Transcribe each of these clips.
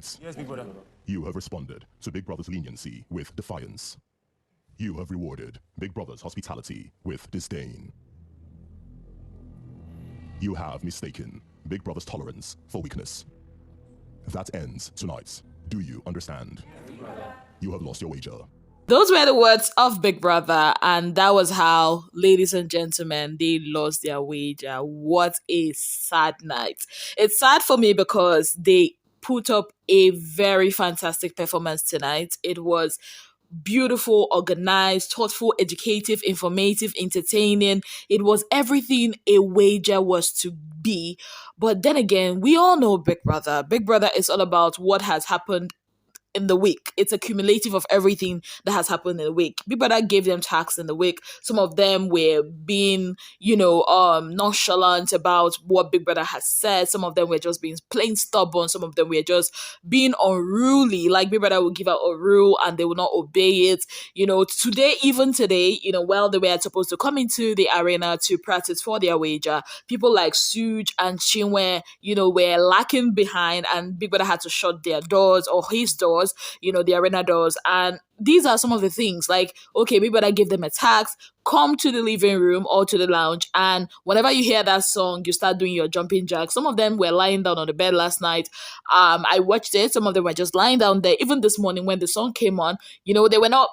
Housemates. Yes, big brother. You have responded to Big Brother's leniency with defiance. You have rewarded Big Brother's hospitality with disdain. You have mistaken Big Brother's tolerance for weakness. That ends tonight. Do you understand? You have lost your wager. Those were the words of Big Brother, and that was how, ladies and gentlemen, they lost their wager. What a sad night. It's sad for me because they put up a very fantastic performance tonight. It was beautiful, organized, thoughtful, educative, informative, entertaining. It was everything a wager was to be. But then again, we all know Big Brother. Big Brother is all about what has happened in the week. It's a cumulative of everything that has happened in the week. Big Brother gave them tasks in the week. Some of them were being, nonchalant about what Big Brother has said. Some of them were just being plain stubborn. Some of them were just being unruly. Like Big Brother would give out a rule and they would not obey it. Even today, while they were supposed to come into the arena to practice for their wager, people like Suj and Chinwe, were lacking behind, and Big Brother had to shut their doors, or his doors, the arena doors. And these are some of the things, like, okay, Big Brother give them a task, come to the living room or to the lounge, and whenever you hear that song, you start doing your jumping jacks. Some of them were lying down on the bed last night. I watched it. Some of them were just lying down there. Even this morning when the song came on, they were not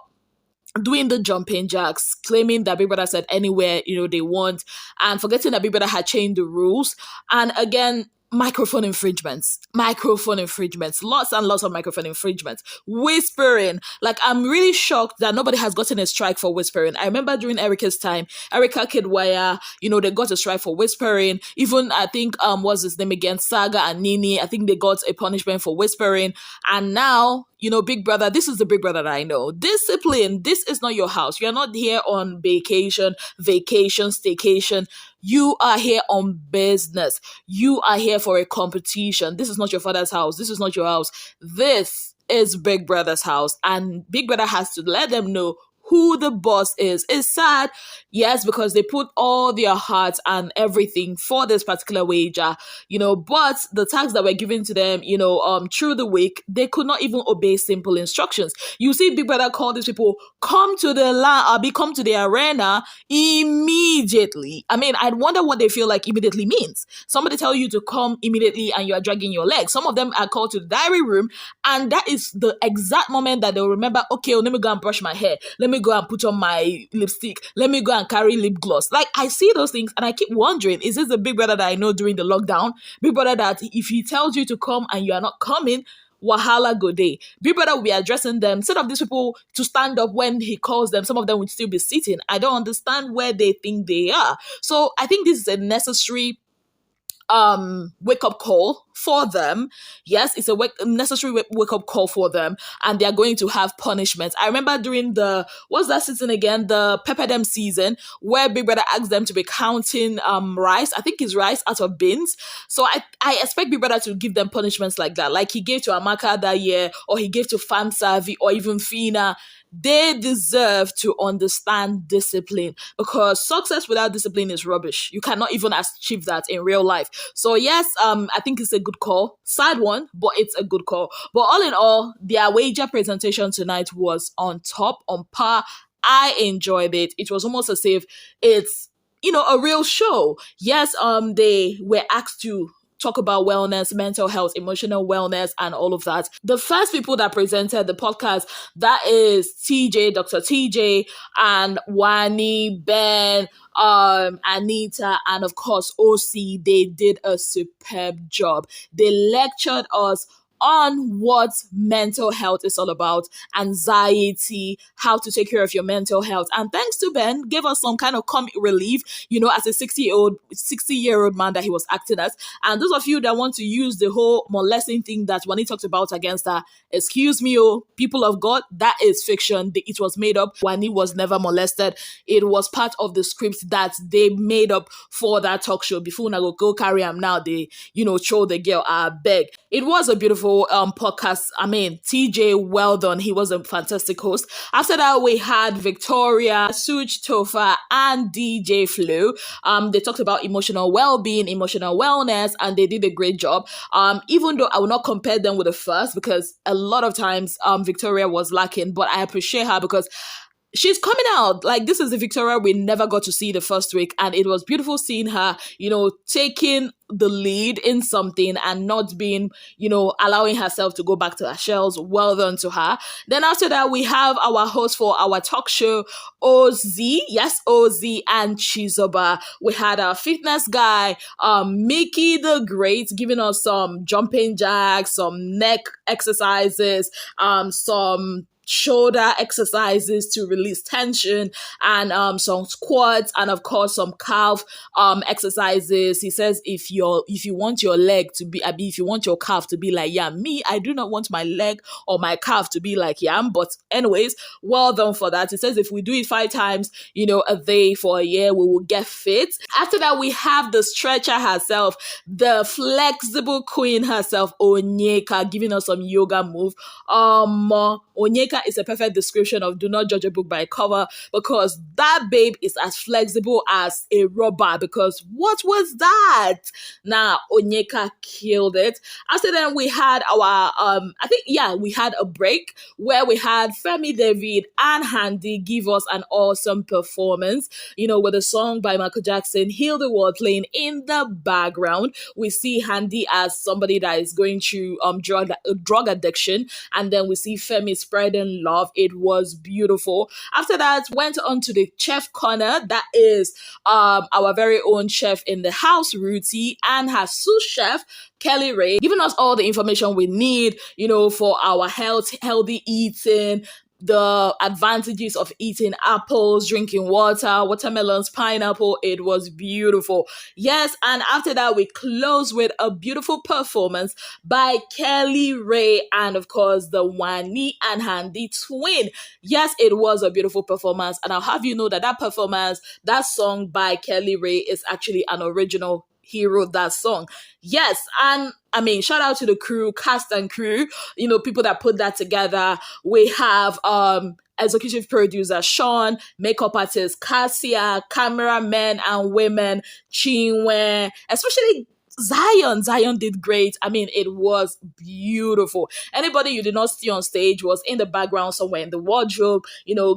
doing the jumping jacks, claiming that Big Brother said anywhere, they want, and forgetting that Big Brother had changed the rules. And again, microphone infringements, lots and lots of microphone infringements, whispering. Like, I'm really shocked that nobody has gotten a strike for whispering. I remember during Erica's time, Erica Kidwaya, they got a strike for whispering. Even, I think, what's his name again, Saga and Nini, I think they got a punishment for whispering. And now, Big Brother, this is the Big Brother that I know. Discipline, this is not your house. You're not here on vacation, staycation. You are here on business. You are here for a competition. This is not your father's house. This is not your house. This is Big Brother's house. And Big Brother has to let them know who the boss is. It's sad, yes, because they put all their hearts and everything for this particular wager, but the tasks that were given to them, through the week, they could not even obey simple instructions. You see Big Brother call these people, come to the arena immediately. I mean, I wonder what they feel like immediately means. Somebody tell you to come immediately and you are dragging your legs. Some of them are called to the diary room, and that is the exact moment that they'll remember, okay, let me go and brush my hair. Let me go and put on my lipstick. Let me go and carry lip gloss. Like, I see those things and I keep wondering, is this the Big Brother that I know during the lockdown? Big Brother that if he tells you to come and you are not coming, wahala go day. Big Brother will be addressing them. Instead of these people to stand up when he calls them, some of them would still be sitting. I don't understand where they think they are. So I think this is a necessary wake-up call for them. Yes, it's a necessary wake-up call for them, and they're going to have punishments. I remember during what's that season again? The Pepper Them season, where Big Brother asked them to be counting rice. I think it's rice out of bins. So I expect Big Brother to give them punishments like that, like he gave to Amaka that year, or he gave to Fam Savi, or even Fina. They deserve to understand discipline, because success without discipline is rubbish. You cannot even achieve that in real life. So yes, I think it's a good call. Sad one, but it's a good call. But all in all, their wager presentation tonight was on top, on par. I enjoyed it. It was almost as if it's, a real show. Yes, they were asked to talk about wellness, mental health, emotional wellness, and all of that. The first people that presented the podcast, that is Dr. TJ, and Wani, Ben, Anita, and of course OC. They did a superb job. They lectured us on what mental health is all about, anxiety, how to take care of your mental health. And thanks to Ben, gave us some kind of comic relief, as a 60-year-old man that he was acting as. And those of you that want to use the whole molesting thing that Wani talked about against her, excuse me, people of God, that is fiction. It was made up. Wani was never molested. It was part of the script that they made up for that talk show. Before I go carry him now, they, throw the girl, I beg. It was a beautiful level podcast. I mean, TJ, well done. He was a fantastic host. After that, we had Victoria, Suj Tofa, and DJ Flu. They talked about emotional well-being, emotional wellness, and they did a great job. Even though I will not compare them with the first, because a lot of times Victoria was lacking, but I appreciate her because she's coming out. Like, this is the Victoria we never got to see the first week, and it was beautiful seeing her, taking the lead in something and not being, allowing herself to go back to her shells. Well done to her. Then after that, we have our host for our talk show, OZ. Yes, OZ and Chizoba. We had our fitness guy, Mickey the Great, giving us some jumping jacks, some neck exercises, some shoulder exercises to release tension, and some squats, and of course some calf exercises. He says if you want your leg to be, if you want your calf to be like Yam, me, I do not want my leg or my calf to be like Yam. But anyways, well done for that. He says if we do it 5 times, a day for a year, we will get fit. After that, we have the stretcher herself, the flexible queen herself, Onyeka, giving us some yoga move. Onyeka is a perfect description of do not judge a book by a cover, because that babe is as flexible as a rubber. Because what was that? Now, Onyeka killed it. After then, we had our, we had a break where we had Femi David and Handy give us an awesome performance, with a song by Michael Jackson, Heal the World, playing in the background. We see Handy as somebody that is going through drug addiction, and then we see Femi spreading love. It was beautiful. After that, went on to the chef corner. That is our very own chef in the house, Ruthie, and her sous chef, Kelly Ray, giving us all the information we need, for our healthy eating, the advantages of eating apples, drinking water, watermelons, pineapple. It was beautiful. Yes, and after that, we close with a beautiful performance by Kelly Ray and, of course, the Wani and Handy twin. Yes, it was a beautiful performance, and I'll have you know that performance, that song by Kelly Ray is actually an original. He wrote that song. Yes, and I mean, shout out to the crew, cast and crew, people that put that together. We have executive producer Sean, makeup artist Cassia, cameramen and women Chinwe, especially Zion did great. I mean, it was beautiful. Anybody you did not see on stage was in the background, somewhere in the wardrobe,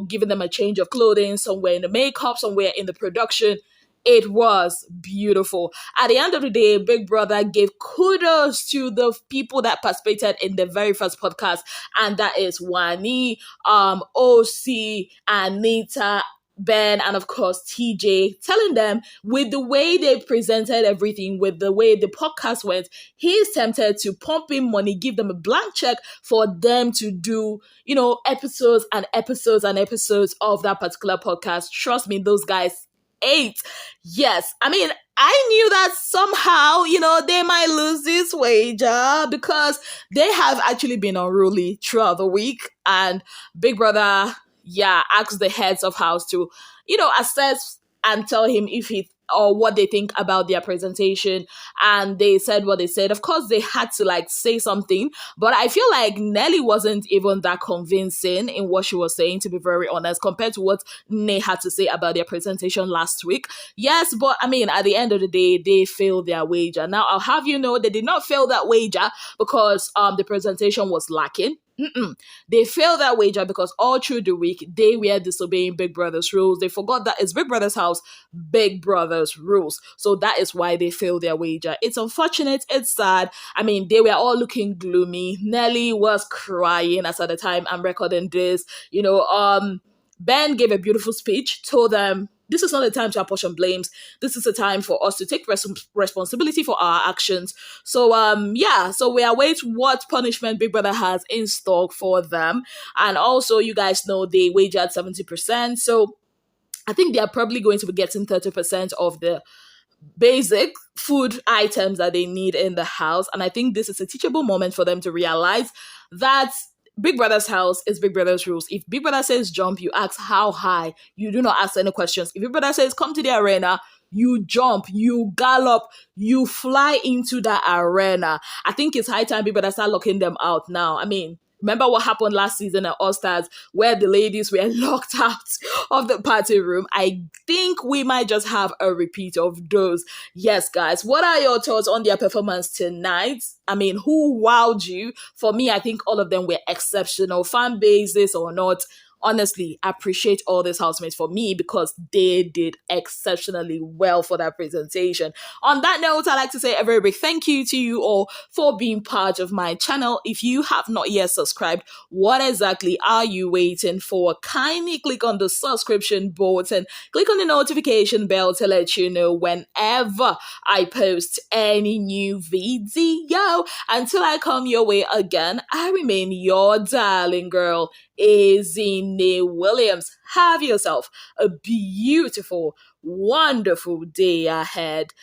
giving them a change of clothing, somewhere in the makeup, somewhere in the production. It was beautiful. At the end of the day, Big Brother gave kudos to the people that participated in the very first podcast, and that is Wani, OC, Anita, Ben, and of course TJ, telling them with the way they presented everything, with the way the podcast went, he's tempted to pump in money, give them a blank check for them to do, episodes and episodes and episodes of that particular podcast. Trust me, those guys 8. Yes. I mean, I knew that somehow, they might lose this wager because they have actually been unruly throughout the week. And Big Brother, asked the heads of house to, assess and tell him if he or what they think about their presentation, and they said what they said. Of course, they had to say something, but I feel like Nelly wasn't even that convincing in what she was saying, to be very honest, compared to what Nay had to say about their presentation last week. Yes, but I mean, at the end of the day, they failed their wager. Now, I'll have you know, they did not fail that wager because the presentation was lacking. They failed that wager because all through the week they were disobeying Big Brother's rules. They forgot that it's Big Brother's house, Big Brother's rules. So that is why they failed their wager. It's unfortunate, it's sad. I mean, they were all looking gloomy. Nelly was crying as at the time I'm recording this. Ben gave a beautiful speech, told them this is not a time to apportion blames. This is a time for us to take responsibility for our actions. So, so we await what punishment Big Brother has in stock for them. And also, you guys know they wagered 70%. So I think they are probably going to be getting 30% of the basic food items that they need in the house. And I think this is a teachable moment for them to realize that Big Brother's house is Big Brother's rules. If Big Brother says jump, you ask how high. You do not ask any questions. If Big Brother says come to the arena, you jump, you gallop, you fly into that arena. I think it's high time people that start locking them out now. I mean, remember what happened last season at All Stars where the ladies were locked out of the party room? I think we might just have a repeat of those. Yes, guys, what are your thoughts on their performance tonight? I mean, who wowed you? For me, I think all of them were exceptional, fan bases or not. Honestly, appreciate all these housemates for me because they did exceptionally well for that presentation. On that note, I'd like to say a very big thank you to you all for being part of my channel. If you have not yet subscribed, what exactly are you waiting for? Kindly click on the subscription button, click on the notification bell to let you know whenever I post any new video. Until I come your way again, I remain your darling girl, Izine Williams. Have yourself a beautiful, wonderful day ahead.